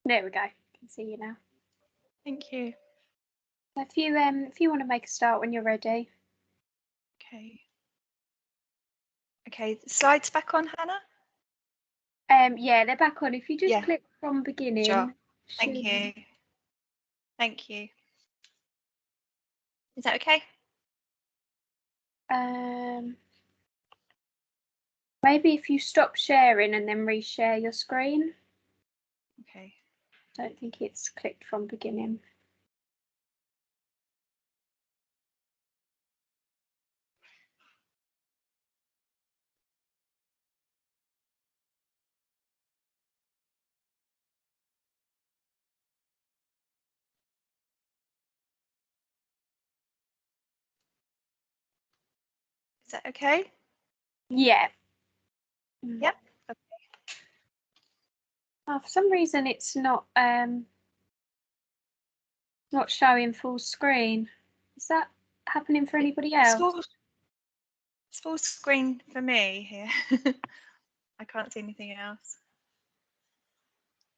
There we go. I can see you now. Thank you. If you want to make a start when you're ready. Okay. Okay, the slides back on, Hannah? Yeah, they're back on. If you just click from beginning. Sure. Thank you. Thank you. Is that okay? Maybe if you stop sharing and then reshare your screen. Okay. I don't think it's clicked from beginning. Is that okay? Yeah. Yep. Okay. Oh, for some reason it's not showing full screen. Is that happening for anybody else? It's full screen for me here. I can't see anything else.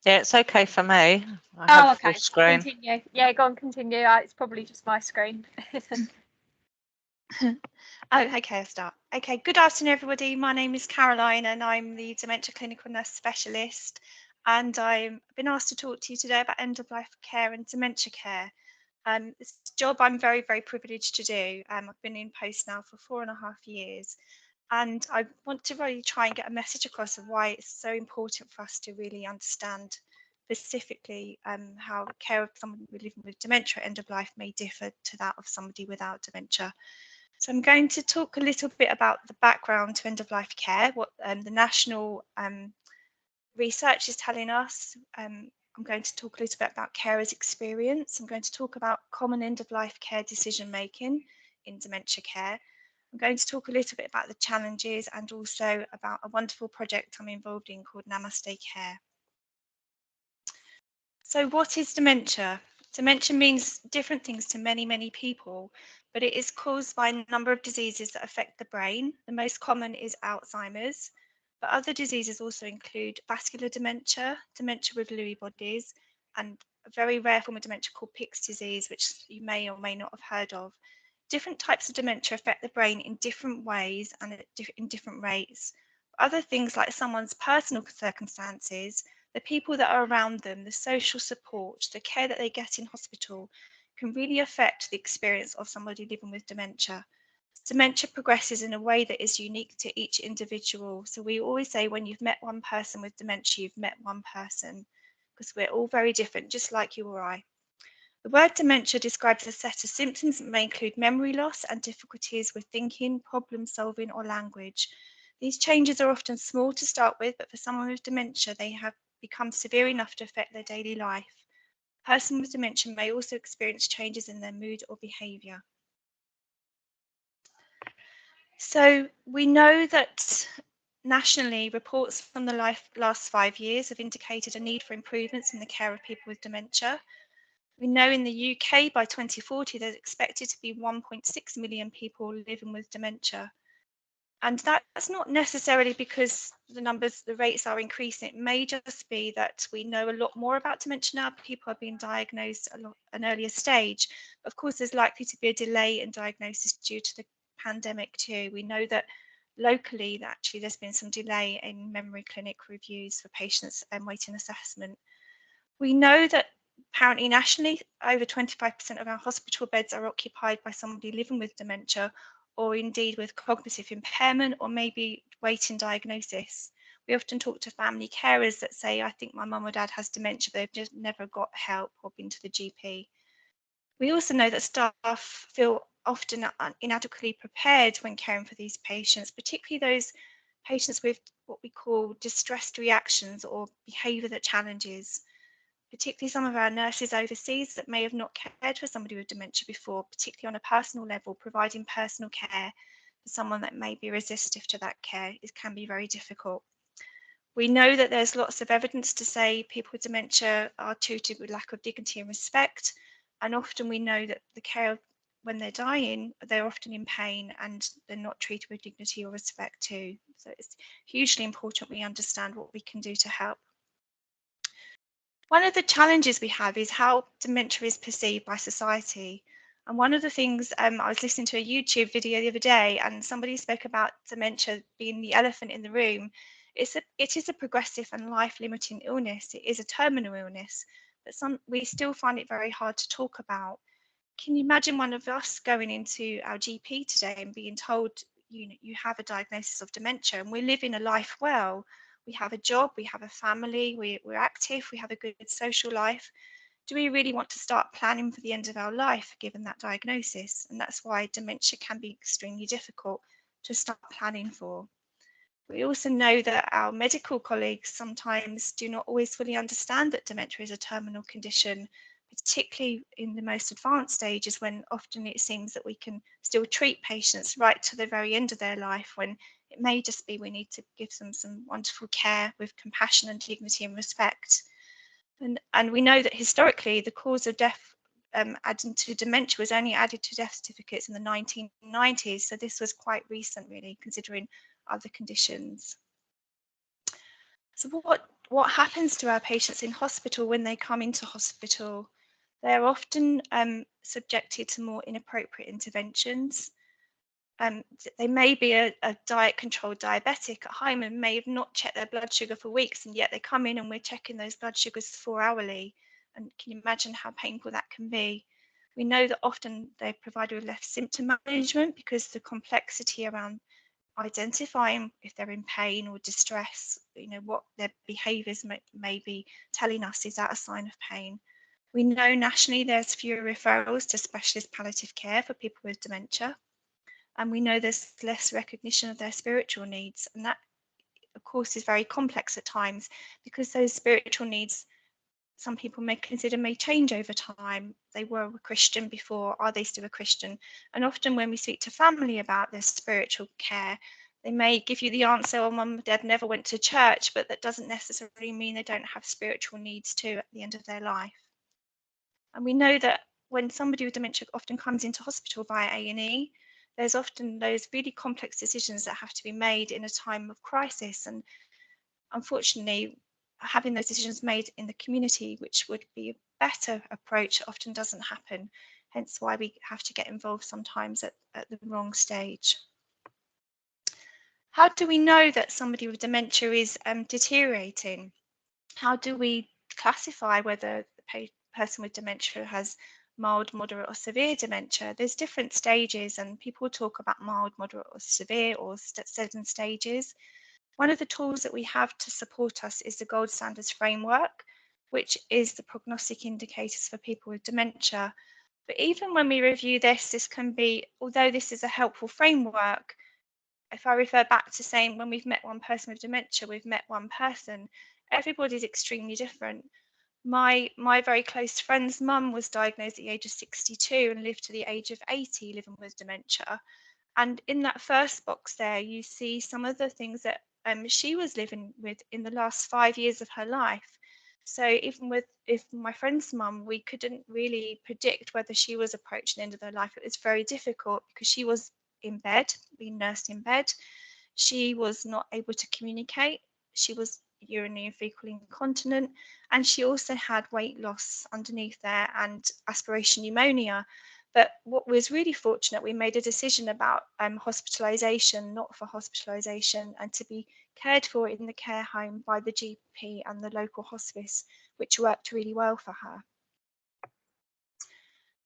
Yeah, it's okay for me. I have full screen. Continue. Yeah, go on, continue. It's probably just my screen. Okay, I'll start. Okay, good afternoon, everybody. My name is Caroline, and I'm the Dementia Clinical Nurse Specialist. And I've been asked to talk to you today about end-of-life care and dementia care. It's a job I'm very, very privileged to do. I've been in post now for 4.5 years. And I want to really try and get a message across of why it's so important for us to really understand specifically how care of someone living with dementia at end of life may differ to that of somebody without dementia. So I'm going to talk a little bit about the background to end of life care, what the national research is telling us. I'm going to talk a little bit about carers' experience. I'm going to talk about common end of life care decision making in dementia care. I'm going to talk a little bit about the challenges and also about a wonderful project I'm involved in called Namaste Care. So what is dementia? Dementia means different things to many, many people, but it is caused by a number of diseases that affect the brain. The most common is Alzheimer's, but other diseases also include vascular dementia, dementia with Lewy bodies, and a very rare form of dementia called Pick's disease, which you may or may not have heard of. Different types of dementia affect the brain in different ways and in different rates. Other things like someone's personal circumstances, the people that are around them, the social support, the care that they get in hospital can really affect the experience of somebody living with dementia. Dementia progresses in a way that is unique to each individual. So we always say when you've met one person with dementia, you've met one person, because we're all very different, just like you or I. The word dementia describes a set of symptoms that may include memory loss and difficulties with thinking, problem solving, or language. These changes are often small to start with, but for someone with dementia, they have become severe enough to affect their daily life. A person with dementia may also experience changes in their mood or behaviour. So we know that nationally, reports from the last 5 years have indicated a need for improvements in the care of people with dementia. We know in the UK by 2040 there's expected to be 1.6 million people living with dementia. And that's not necessarily because the rates are increasing. It may just be that we know a lot more about dementia now. People are being diagnosed at an earlier stage. Of course, there's likely to be a delay in diagnosis due to the pandemic too. We know that locally, that actually there's been some delay in memory clinic reviews for patients waiting assessment. We know that apparently nationally, over 25% of our hospital beds are occupied by somebody living with dementia or indeed with cognitive impairment or maybe waiting diagnosis. We often talk to family carers that say, I think my mum or dad has dementia, they've just never got help or been to the GP. We also know that staff feel often inadequately prepared when caring for these patients, particularly those patients with what we call distressed reactions or behaviour that challenges. Particularly some of our nurses overseas that may have not cared for somebody with dementia before, particularly on a personal level, providing personal care for someone that may be resistive to that care, it can be very difficult. We know that there's lots of evidence to say people with dementia are treated with lack of dignity and respect, and often we know that the care when they're dying, they're often in pain and they're not treated with dignity or respect too. So it's hugely important we understand what we can do to help. One of the challenges we have is how dementia is perceived by society. And one of the things, I was listening to a YouTube video the other day, and somebody spoke about dementia being the elephant in the room. It is a progressive and life-limiting illness. It is a terminal illness, but we still find it very hard to talk about. Can you imagine one of us going into our GP today and being told, you have a diagnosis of dementia, and we're living a life well. We have a job, we have a family, we're active, we have a good social life. Do we really want to start planning for the end of our life given that diagnosis? And that's why dementia can be extremely difficult to start planning for. We also know that our medical colleagues sometimes do not always fully understand that dementia is a terminal condition, particularly in the most advanced stages, when often it seems that we can still treat patients right to the very end of their life, when it may just be we need to give them some wonderful care with compassion and dignity and respect. And we know that historically the cause of death adding to dementia was only added to death certificates in the 1990s. So this was quite recent, really, considering other conditions. So what happens to our patients in hospital when they come into hospital? They're often subjected to more inappropriate interventions. They may be a diet-controlled diabetic at home and may have not checked their blood sugar for weeks, and yet they come in and we're checking those blood sugars 4-hourly. And can you imagine how painful that can be? We know that often they're provided with less symptom management because the complexity around identifying if they're in pain or distress, what their behaviours may be telling us, is that a sign of pain? We know nationally there's fewer referrals to specialist palliative care for people with dementia. And we know there's less recognition of their spiritual needs. And that, of course, is very complex at times because those spiritual needs, some people may consider, may change over time. They were a Christian before, are they still a Christian? And often when we speak to family about their spiritual care, they may give you the answer, oh, mum and dad never went to church, but that doesn't necessarily mean they don't have spiritual needs too at the end of their life. And we know that when somebody with dementia often comes into hospital via A&E, there's often those really complex decisions that have to be made in a time of crisis. And unfortunately, having those decisions made in the community, which would be a better approach, often doesn't happen. Hence why we have to get involved sometimes at the wrong stage. How do we know that somebody with dementia is deteriorating? How do we classify whether the person with dementia has mild, moderate or severe dementia? There's different stages, and people talk about mild, moderate or severe, or 7 stages. One of the tools that we have to support us is the gold standards framework, which is the prognostic indicators for people with dementia. But even when we review this can be, although this is a helpful framework, if I refer back to saying when we've met one person with dementia, we've met one person, everybody's extremely different. My very close friend's mum was diagnosed at the age of 62 and lived to the age of 80 living with dementia. And in that first box there, you see some of the things that she was living with in the last 5 years of her life. So even if my friend's mum, we couldn't really predict whether she was approaching the end of her life. It was very difficult because she was in bed, being nursed in bed. She was not able to communicate. She was urinary and fecal incontinent, and she also had weight loss underneath there and aspiration pneumonia. But what was really fortunate, we made a decision about hospitalisation, not for hospitalisation, and to be cared for in the care home by the GP and the local hospice, which worked really well for her.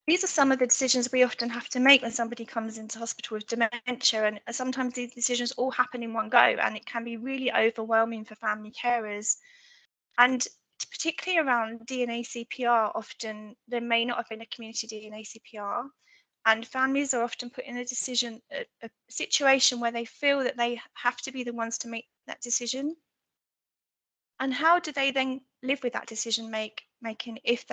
These are some of the decisions we often have to make when somebody comes into hospital with dementia, and sometimes these decisions all happen in one go, and it can be really overwhelming for family carers. And particularly around DNA CPR, often there may not have been a community DNA CPR, and families are often put in a situation where they feel that they have to be the ones to make that decision. And how do they then live with that decision making if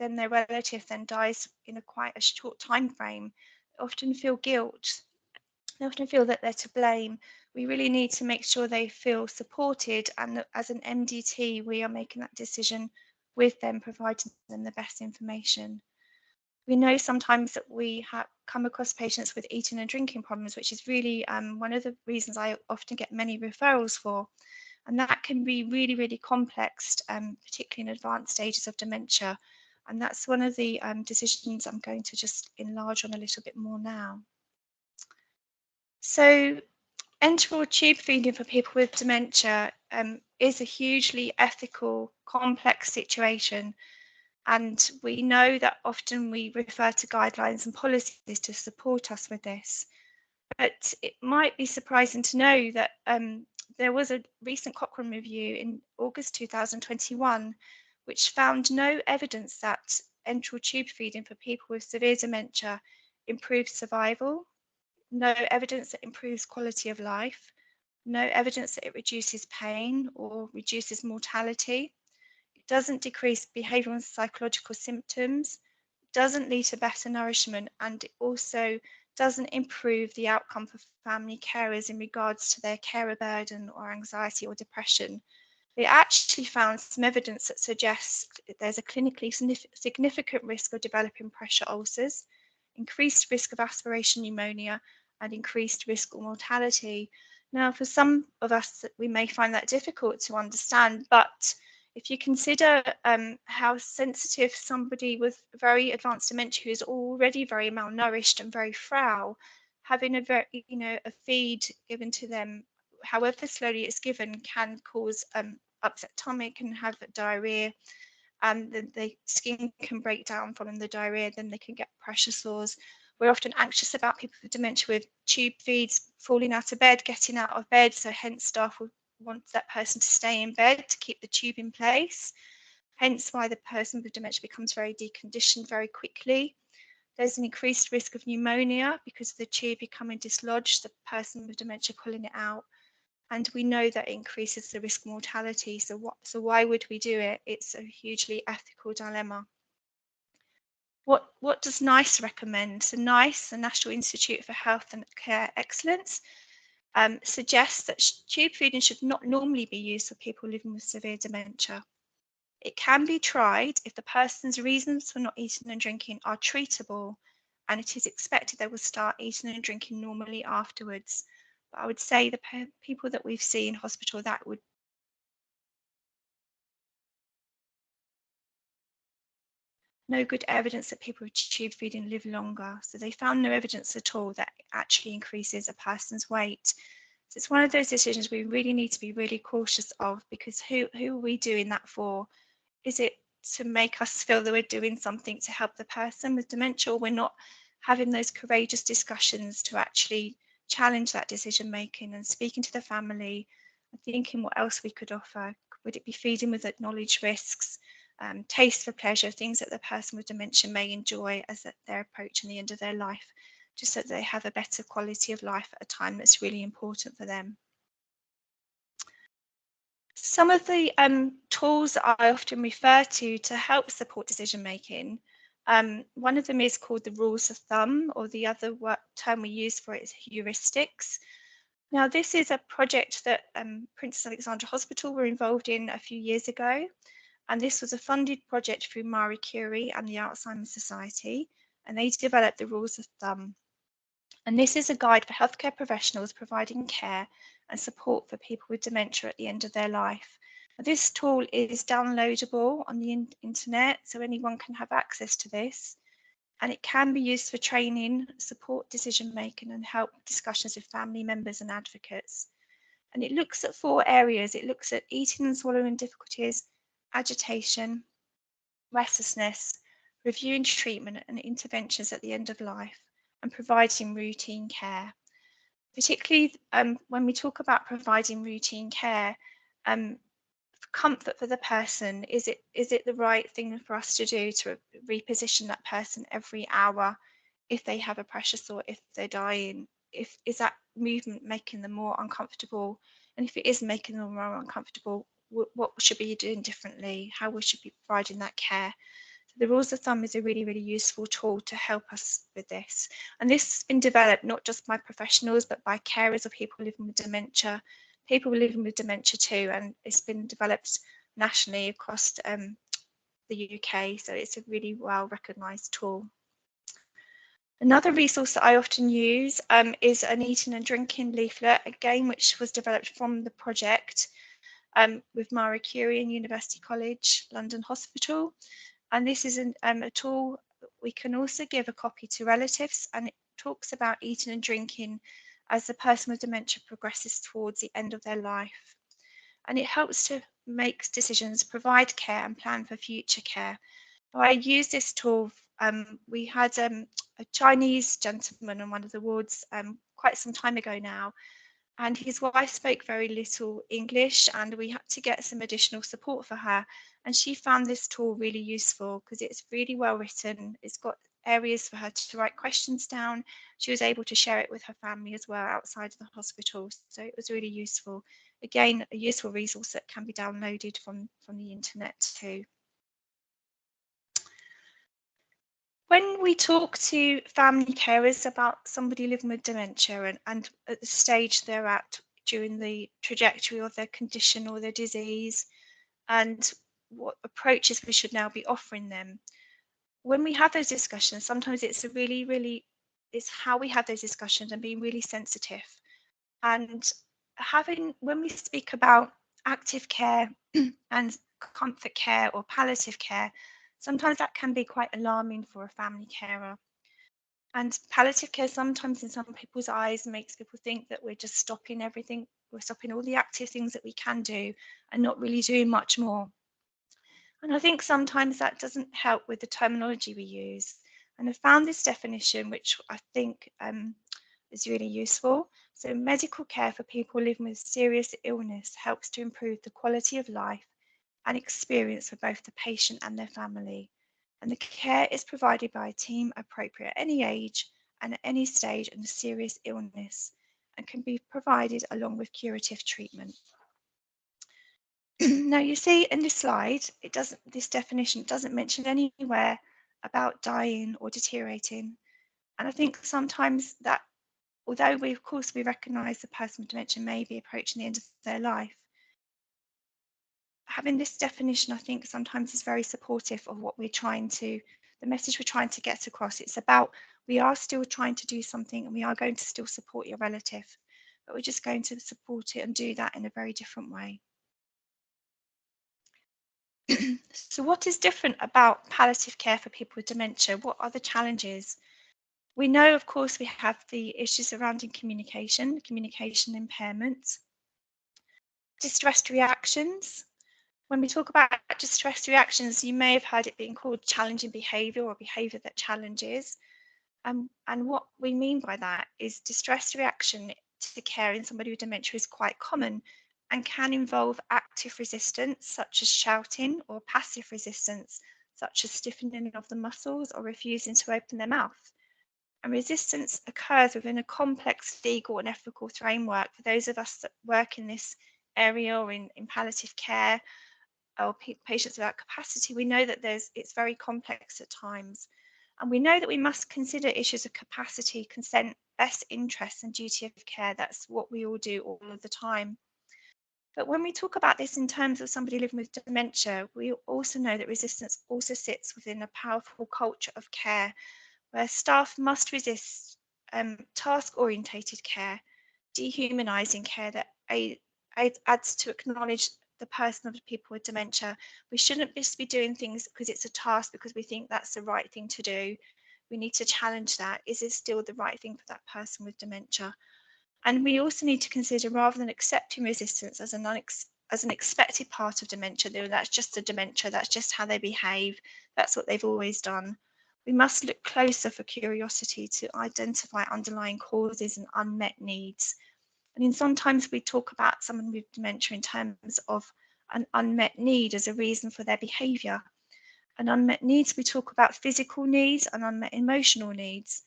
then their relative then dies in quite a short time frame? They often feel guilt. They often feel that they're to blame. We really need to make sure they feel supported, and that as an MDT, we are making that decision with them, providing them the best information. We know sometimes that we come across patients with eating and drinking problems, which is really one of the reasons I often get many referrals for. And that can be really, really complex, particularly in advanced stages of dementia. And that's one of the decisions I'm going to just enlarge on a little bit more now. So enteral tube feeding for people with dementia is a hugely ethical, complex situation. And we know that often we refer to guidelines and policies to support us with this. But it might be surprising to know that there was a recent Cochrane review in August 2021, which found no evidence that enteral tube feeding for people with severe dementia improves survival, no evidence that improves quality of life, no evidence that it reduces pain or reduces mortality. It doesn't decrease behavioural and psychological symptoms, doesn't lead to better nourishment, and it also doesn't improve the outcome for family carers in regards to their carer burden or anxiety or depression. They actually found some evidence that suggests that there's a clinically significant risk of developing pressure ulcers, increased risk of aspiration pneumonia, and increased risk of mortality. Now, for some of us, we may find that difficult to understand, but if you consider how sensitive somebody with very advanced dementia who is already very malnourished and very frail, having a feed given to them, however slowly it's given, can cause upset stomach and have diarrhea, and the skin can break down following the diarrhea, then they can get pressure sores. We're often anxious about people with dementia with tube feeds, falling out of bed, getting out of bed, so hence staff will want that person to stay in bed to keep the tube in place, hence why the person with dementia becomes very deconditioned very quickly. There's an increased risk of pneumonia because of the tube becoming dislodged, the person with dementia pulling it out, and we know that increases the risk of mortality. So why would we do it? It's a hugely ethical dilemma. What does NICE recommend? So NICE, the National Institute for Health and Care Excellence, suggests that tube feeding should not normally be used for people living with severe dementia. It can be tried if the person's reasons for not eating and drinking are treatable, and it is expected they will start eating and drinking normally afterwards. But I would say the people that we've seen in hospital, that would no good evidence that people with tube feeding live longer. So they found no evidence at all that it actually increases a person's weight. So it's one of those decisions we really need to be really cautious of, because who are we doing that for? Is it to make us feel that we're doing something to help the person with dementia, or we're not having those courageous discussions to actually challenge that decision making and speaking to the family and thinking what else we could offer? Would it be feeding with acknowledged risks, taste for pleasure, things that the person with dementia may enjoy as they're approaching the end of their life, just so that they have a better quality of life at a time that's really important for them. Some of the tools that I often refer to help support decision making, one of them is called the rules of thumb, or the other term we use for it is heuristics. Now, this is a project that Princess Alexandra Hospital were involved in a few years ago, and this was a funded project through Marie Curie and the Alzheimer's Society, and they developed the rules of thumb. And this is a guide for healthcare professionals providing care and support for people with dementia at the end of their life. This tool is downloadable on the internet, so anyone can have access to this. And it can be used for training, support decision making, and help discussions with family members and advocates. And it looks at 4 areas. It looks at eating and swallowing difficulties, agitation, restlessness, reviewing treatment and interventions at the end of life, and providing routine care. Particularly when we talk about providing routine care, comfort for the person, is it the right thing for us to do to reposition that person every hour if they have a pressure sore, if they're dying? Is that movement making them more uncomfortable? And if it is making them more uncomfortable, what should we be doing differently? How we should be providing that care? The rules of thumb is a really, really useful tool to help us with this. And this has been developed not just by professionals, but by carers of people living with dementia, people living with dementia too. And it's been developed nationally across the UK. So it's a really well recognised tool. Another resource that I often use is an eating and drinking leaflet, again, which was developed from the project. with Marie Curie and University College London Hospital. And this is a tool we can also give a copy to relatives, and it talks about eating and drinking as the person with dementia progresses towards the end of their life. And it helps to make decisions, provide care and plan for future care. I use this tool. We had a Chinese gentleman on one of the wards quite some time ago now, and his wife spoke very little English, and we had to get some additional support for her. And she found this tool really useful because it's really well written. It's got areas for her to write questions down. She was able to share it with her family as well outside of the hospital. So it was really useful. Again, a useful resource that can be downloaded from the internet too. When we talk to family carers about somebody living with dementia and at the stage they're at during the trajectory of their condition or their disease, and what approaches we should now be offering them, when we have those discussions, sometimes it's it's how we have those discussions and being really sensitive. And when we speak about active care and comfort care or palliative care, sometimes that can be quite alarming for a family carer. And palliative care sometimes in some people's eyes makes people think that we're just stopping everything, we're stopping all the active things that we can do and not really doing much more. And I think sometimes that doesn't help with the terminology we use. And I found this definition, which I think is really useful. So medical care for people living with serious illness helps to improve the quality of life and experience for both the patient and their family. And the care is provided by a team appropriate at any age and at any stage in a serious illness, and can be provided along with curative treatment. Now you see in this slide, this definition doesn't mention anywhere about dying or deteriorating. And I think sometimes that, although we recognise the person with dementia may be approaching the end of their life, having this definition, I think sometimes is very supportive of what the message we're trying to get across. It's about, we are still trying to do something and we are going to still support your relative, but we're just going to support it and do that in a very different way. So what is different about palliative care for people with dementia? What are the challenges? We know, of course, we have the issues surrounding communication impairment, distressed reactions. When we talk about distressed reactions, you may have heard it being called challenging behaviour or behaviour that challenges. And what we mean by that is distressed reaction to care in somebody with dementia is quite common and can involve active resistance, such as shouting, or passive resistance, such as stiffening of the muscles or refusing to open their mouth. And resistance occurs within a complex legal and ethical framework. For those of us that work in this area or in palliative care or patients without capacity, we know that it's very complex at times. And we know that we must consider issues of capacity, consent, best interest and duty of care. That's what we all do all of the time. But when we talk about this in terms of somebody living with dementia, we also know that resistance also sits within a powerful culture of care, where staff must resist task-orientated care, dehumanising care that adds to acknowledge the person of the people with dementia. We shouldn't just be doing things because it's a task, because we think that's the right thing to do. We need to challenge that. Is it still the right thing for that person with dementia? And we also need to consider, rather than accepting resistance as an expected part of dementia, that's just a dementia, that's just how they behave, that's what they've always done. We must look closer for curiosity to identify underlying causes and unmet needs. And sometimes we talk about someone with dementia in terms of an unmet need as a reason for their behaviour. And unmet needs, we talk about physical needs and unmet emotional needs.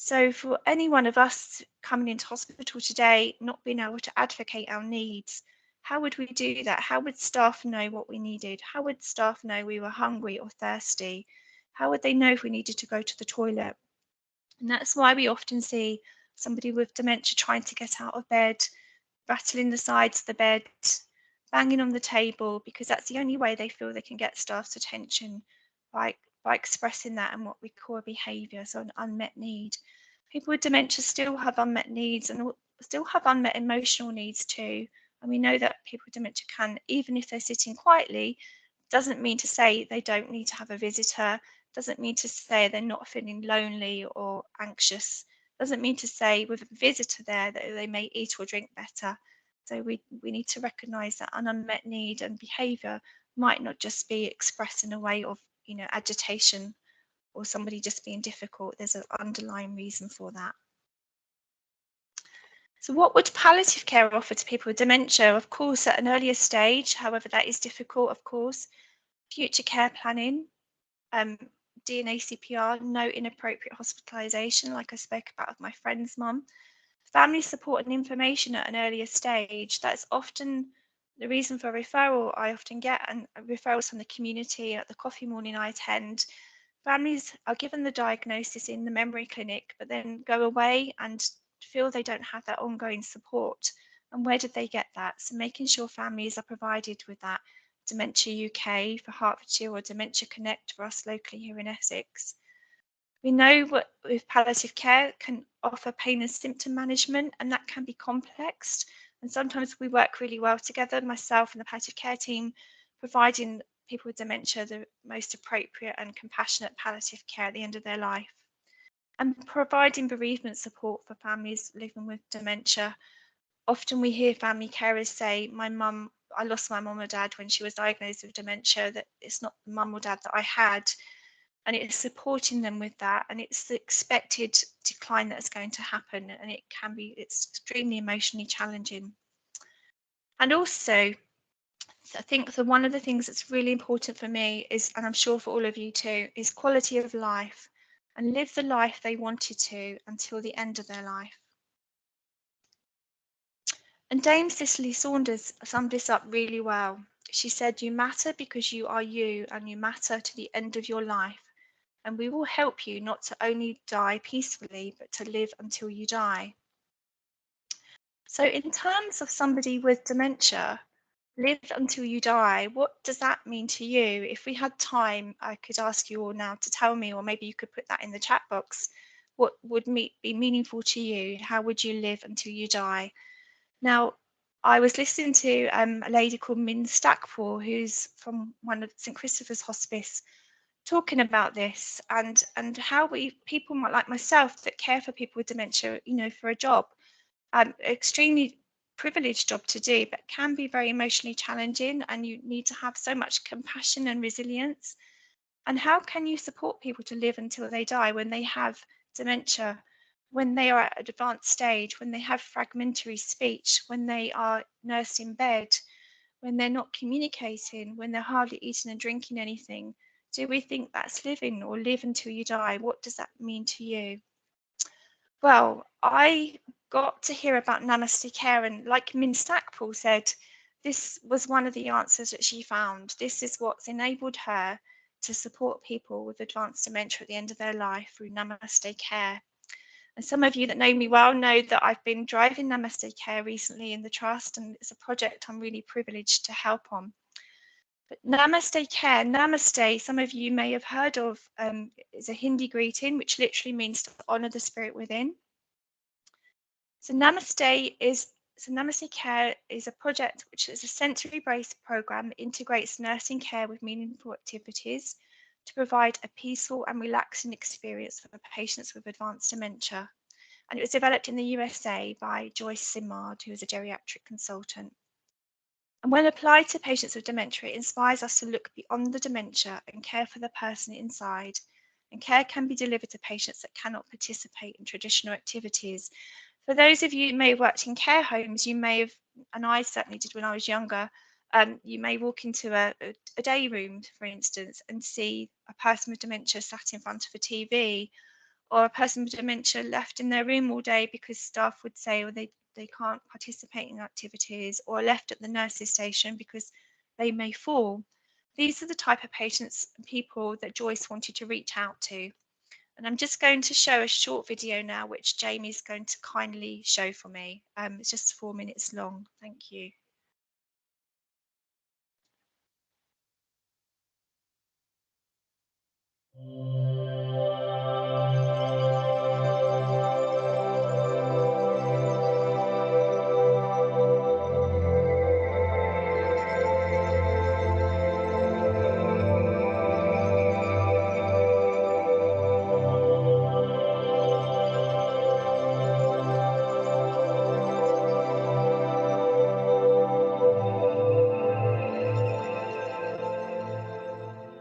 So for any one of us coming into hospital today, not being able to advocate our needs, how would we do that? How would staff know what we needed? How would staff know we were hungry or thirsty? How would they know if we needed to go to the toilet? And that's why we often see somebody with dementia trying to get out of bed, rattling the sides of the bed, banging on the table, because that's the only way they feel they can get staff's attention, by expressing that and what we call a behaviour, so an unmet need. People with dementia still have unmet needs and still have unmet emotional needs too. And we know that people with dementia can, even if they're sitting quietly, doesn't mean to say they don't need to have a visitor, doesn't mean to say they're not feeling lonely or anxious, doesn't mean to say with a visitor there that they may eat or drink better. So we need to recognise that an unmet need and behaviour might not just be expressed in a way of, agitation or somebody just being difficult. There's an underlying reason for that. So what would palliative care offer to people with dementia? Of course, at an earlier stage, however, that is difficult, of course. Future care planning, DNA CPR, no inappropriate hospitalisation, like I spoke about with my friend's mum. Family support and information at an earlier stage. That's often the reason for referral I often get, and referrals from the community. At the coffee morning I attend, families are given the diagnosis in the memory clinic, but then go away and feel they don't have that ongoing support. And where did they get that? So making sure families are provided with that. Dementia UK for Hertfordshire or Dementia Connect for us locally here in Essex. We know what with palliative care can offer pain and symptom management, and that can be complex. And sometimes we work really well together, myself and the palliative care team, providing people with dementia the most appropriate and compassionate palliative care at the end of their life. And providing bereavement support for families living with dementia. Often we hear family carers say, I lost my mum or dad when she was diagnosed with dementia, that it's not the mum or dad that I had. And it's supporting them with that, and it's the expected decline that is going to happen, and it's extremely emotionally challenging. And also, I think that one of the things that's really important for me is, and I'm sure for all of you too, is quality of life, and live the life they wanted to until the end of their life. And Dame Cicely Saunders summed this up really well. She said, "You matter because you are you, and you matter to the end of your life. And we will help you not to only die peacefully, but to live until you die." So in terms of somebody with dementia, live until you die, what does that mean to you? If we had time, I could ask you all now to tell me, or maybe you could put that in the chat box. What would be meaningful to you? How would you live until you die? Now, I was listening to a lady called Min Stackpole, who's from one of St Christopher's Hospice, talking about this, and how people might, like myself, that care for people with dementia, for a job, extremely privileged job to do, but can be very emotionally challenging, and you need to have so much compassion and resilience. And how can you support people to live until they die when they have dementia, when they are at an advanced stage, when they have fragmentary speech, when they are nursed in bed, when they're not communicating, when they're hardly eating and drinking anything? Do we think that's living, or live until you die? What does that mean to you? Well, I got to hear about Namaste Care, and like Min Stackpole said, this was one of the answers that she found. This is what's enabled her to support people with advanced dementia at the end of their life through Namaste Care. And some of you that know me well know that I've been driving Namaste Care recently in the Trust, and it's a project I'm really privileged to help on. But Namaste Care, Namaste, some of you may have heard of, is a Hindi greeting, which literally means to honour the spirit within. So Namaste Care is a project which is a sensory-based program that integrates nursing care with meaningful activities to provide a peaceful and relaxing experience for patients with advanced dementia. And it was developed in the USA by Joyce Simard, who is a geriatric consultant. And when applied to patients with dementia, it inspires us to look beyond the dementia and care for the person inside. And care can be delivered to patients that cannot participate in traditional activities. For those of you who may have worked in care homes, you may have, and I certainly did when I was younger, you may walk into a day room, for instance, and see a person with dementia sat in front of a TV, or a person with dementia left in their room all day because staff would say, or they can't participate in activities, or left at the nurse's station because they may fall. These are the type of patients and people that Joyce wanted to reach out to. And I'm just going to show a short video now, which Jamie's going to kindly show for me. It's just 4 minutes long. Thank you.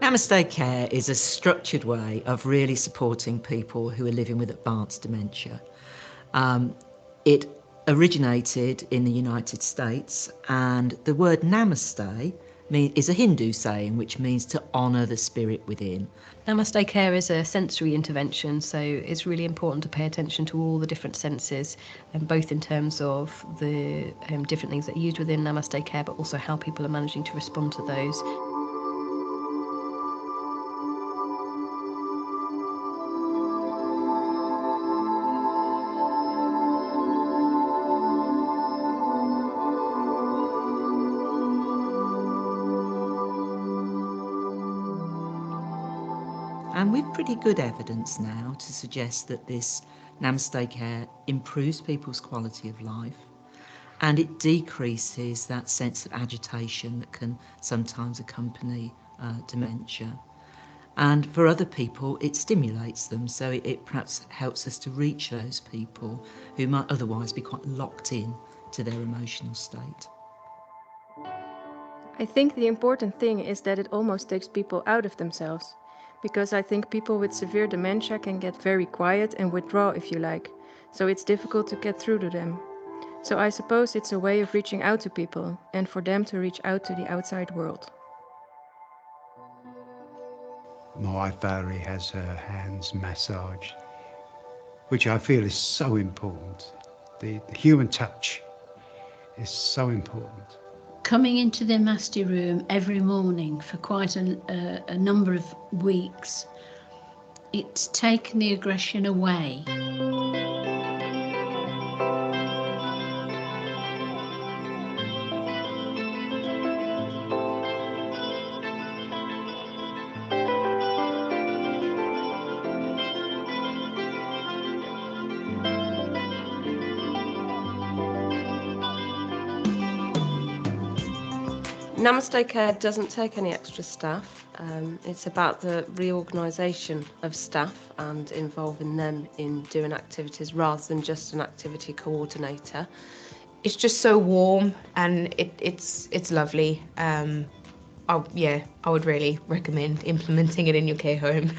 Namaste Care is a structured way of really supporting people who are living with advanced dementia. It originated in the United States, and the word Namaste is a Hindu saying which means to honour the spirit within. Namaste Care is a sensory intervention, so it's really important to pay attention to all the different senses, and both in terms of the different things that are used within Namaste Care, but also how people are managing to respond to those. And we've pretty good evidence now to suggest that this Namaste Care improves people's quality of life, and it decreases that sense of agitation that can sometimes accompany dementia. And for other people, it stimulates them, so it perhaps helps us to reach those people who might otherwise be quite locked in to their emotional state. I think the important thing is that it almost takes people out of themselves, because I think people with severe dementia can get very quiet and withdraw, if you like, so it's difficult to get through to them. So I suppose it's a way of reaching out to people and for them to reach out to the outside world. My wife Valerie has her hands massaged, which I feel is so important. The human touch is so important. Coming into their master room every morning for quite a number of weeks, it's taken the aggression away. Namaste Care doesn't take any extra staff. It's about the reorganisation of staff and involving them in doing activities rather than just an activity coordinator. It's just so warm and it's lovely. Yeah, I would really recommend implementing it in your care home.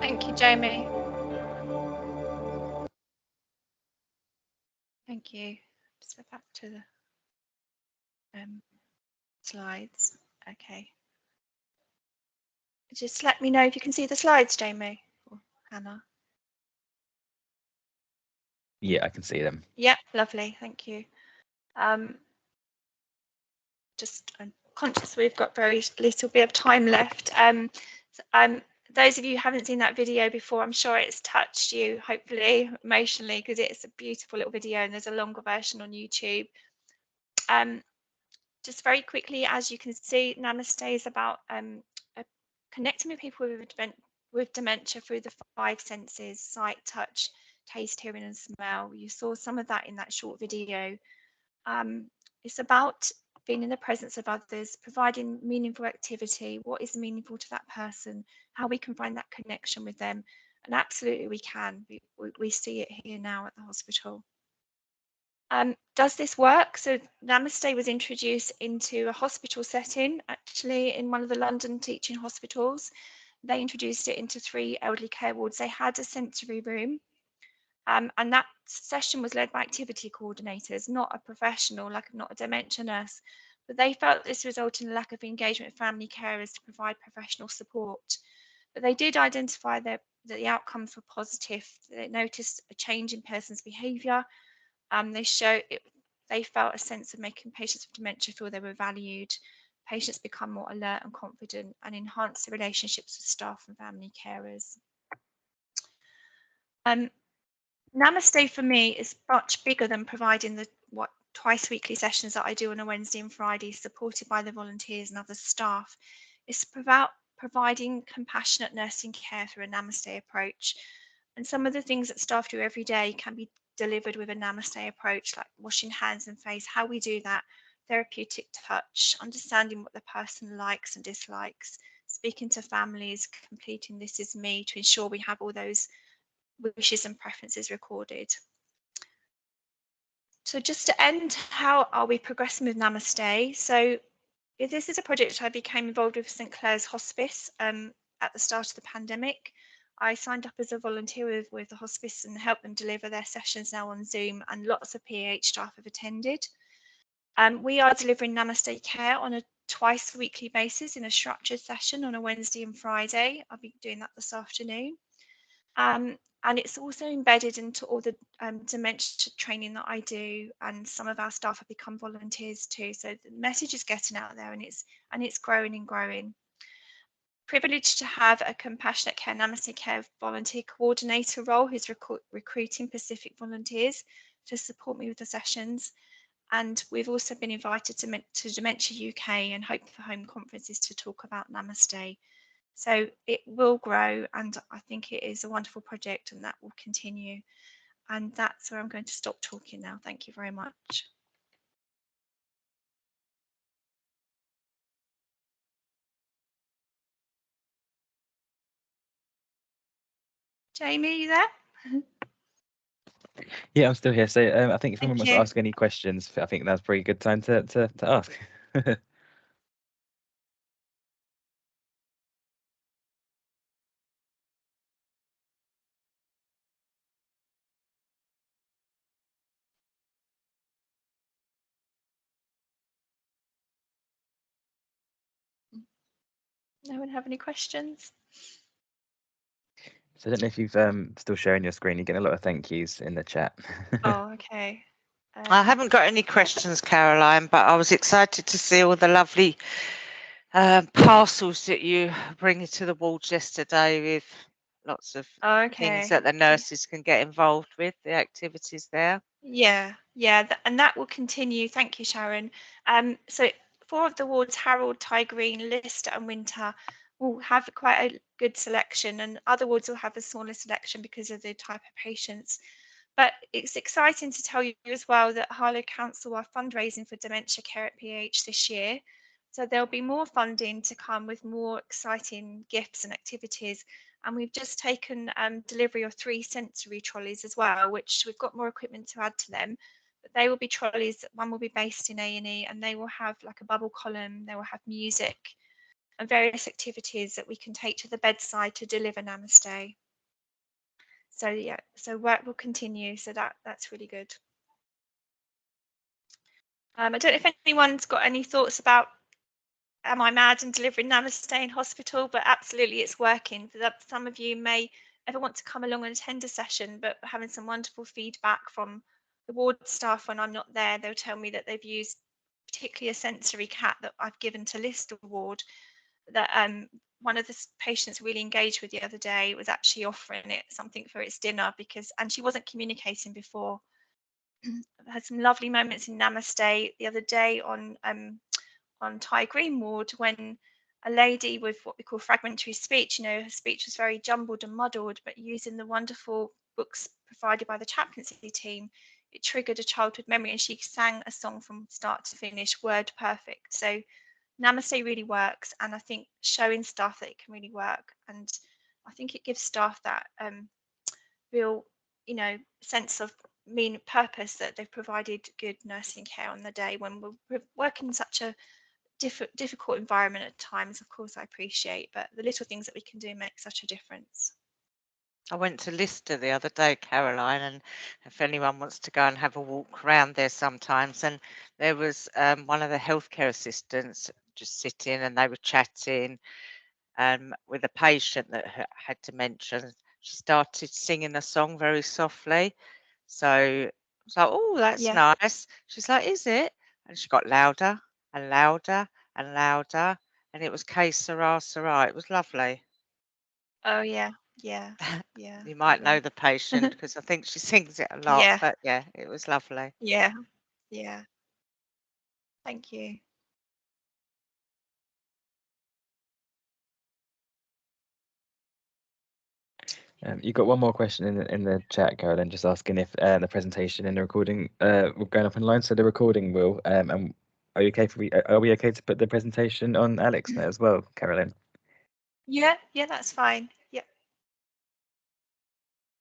Thank you, Jamie. Thank you. Just go back to the slides. Okay. Just let me know if you can see the slides, Jamie or Hannah. Yeah, I can see them. Yeah, lovely. Thank you. I'm conscious we've got very little bit of time left. Those of you who haven't seen that video before, I'm sure it's touched you, hopefully, emotionally, because it's a beautiful little video and there's a longer version on YouTube. Just very quickly, as you can see, Namaste is about connecting with people with dementia through the 5 senses: sight, touch, taste, hearing and smell. You saw some of that in that short video. It's about being in the presence of others, providing meaningful activity, what is meaningful to that person, how we can find that connection with them. And absolutely we can. We see it here now at the hospital. Does this work? So Namaste was introduced into a hospital setting, actually in one of the London teaching hospitals. They introduced it into 3 elderly care wards. They had a sensory room. And that session was led by activity coordinators, not a professional, not a dementia nurse, but they felt this resulted in a lack of engagement with family carers to provide professional support. But they did identify that the outcomes were positive. They noticed a change in person's behaviour. They felt a sense of making patients with dementia feel they were valued. Patients become more alert and confident and enhance the relationships with staff and family carers. Namaste for me is much bigger than providing the twice weekly sessions that I do on a Wednesday and Friday, supported by the volunteers and other staff. It's about providing compassionate nursing care through a Namaste approach. And some of the things that staff do every day can be delivered with a Namaste approach, like washing hands and face, how we do that, therapeutic touch, understanding what the person likes and dislikes, speaking to families, completing This Is Me to ensure we have all those wishes and preferences recorded. So just to end, how are we progressing with Namaste? So this is a project I became involved with St Clair's Hospice at the start of the pandemic. I signed up as a volunteer with the hospice and helped them deliver their sessions now on Zoom, and lots of PAH staff have attended. We are delivering Namaste care on a twice weekly basis in a structured session on a Wednesday and Friday. I'll be doing that this afternoon. And it's also embedded into all the dementia training that I do, and some of our staff have become volunteers too. So the message is getting out there, and it's growing and growing. Privileged to have a compassionate care Namaste care volunteer coordinator role who's recruiting Pacific volunteers to support me with the sessions. And we've also been invited to Dementia UK and Hope for Home conferences to talk about Namaste. So it will grow, and I think it is a wonderful project, and that will continue. And that's where I'm going to stop talking now. Thank you very much. Jamie, are you there? Yeah, I'm still here. So I think if anyone Thank wants to you. ask any questions, I think that's a pretty good time to ask. No one have any questions? So I don't know if you've still sharing your screen. You're getting a lot of thank yous in the chat. Oh, okay. I haven't got any questions, Caroline, but I was excited to see all the lovely parcels that you bring to the wards yesterday with lots of things that the nurses can get involved with, the activities there. Yeah, and that will continue. Thank you, Sharon. So 4 of the wards, Harold, Ty Green, Lister and Winter, will have quite a good selection, and other wards will have a smaller selection because of the type of patients. But it's exciting to tell you as well that Harlow Council are fundraising for dementia care at PH this year. So there'll be more funding to come with more exciting gifts and activities. And we've just taken delivery of 3 sensory trolleys as well, which we've got more equipment to add to them. But they will be trolleys. One will be based in A&E, and they will have like a bubble column. They will have music and various activities that we can take to the bedside to deliver Namaste. So yeah, so work will continue. So that's really good. I don't know if anyone's got any thoughts about, am I mad and delivering Namaste in hospital? But absolutely, it's working. Some of you may ever want to come along and attend a session, but having some wonderful feedback from the ward staff when I'm not there, they'll tell me that they've used particularly a sensory cat that I've given to Lister ward, that one of the patients really engaged with the other day was actually offering it something for its dinner and she wasn't communicating before. I had some lovely moments in Namaste the other day on Ty Green ward when a lady with what we call fragmentary speech, her speech was very jumbled and muddled, but using the wonderful books provided by the chaplaincy team, it triggered a childhood memory, and she sang a song from start to finish, word perfect. So Namaste really works, and I think showing staff that it can really work, and I think it gives staff that real, sense of purpose that they've provided good nursing care on the day when we're working in such a difficult environment at times. Of course, I appreciate, but the little things that we can do make such a difference. I went to Lister the other day, Caroline, and if anyone wants to go and have a walk around there sometimes, and there was one of the healthcare assistants just sitting, and they were chatting with a patient that had dementia. She started singing a song very softly, so I was like, "Oh, that's Yeah. nice." She's like, "Is it?" And she got louder and louder and louder, and it was "Que sera, sera." It was lovely. Oh yeah. Yeah. You might know Lovely. the patient because I think she sings it a lot, Yeah. but yeah, it was lovely. Yeah. Yeah. Thank you. You've got one more question in the chat, Caroline, just asking if the presentation and the recording will going up online. So the recording will. And are you okay are we okay to put the presentation on AlexNet as well, Caroline? Yeah. Yeah. That's fine. Yeah.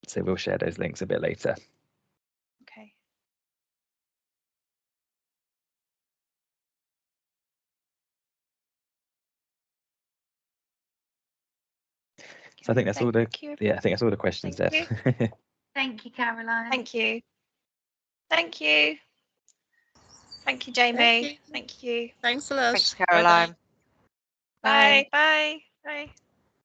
So we'll share those links a bit later. Okay. So I think that's all the Thank you. I think that's all the questions there. Thank you, Caroline. Thank you. Thank you. Thank you, Jamie. Thank you. Thanks a lot. Thanks, Caroline. Bye. Bye. Bye.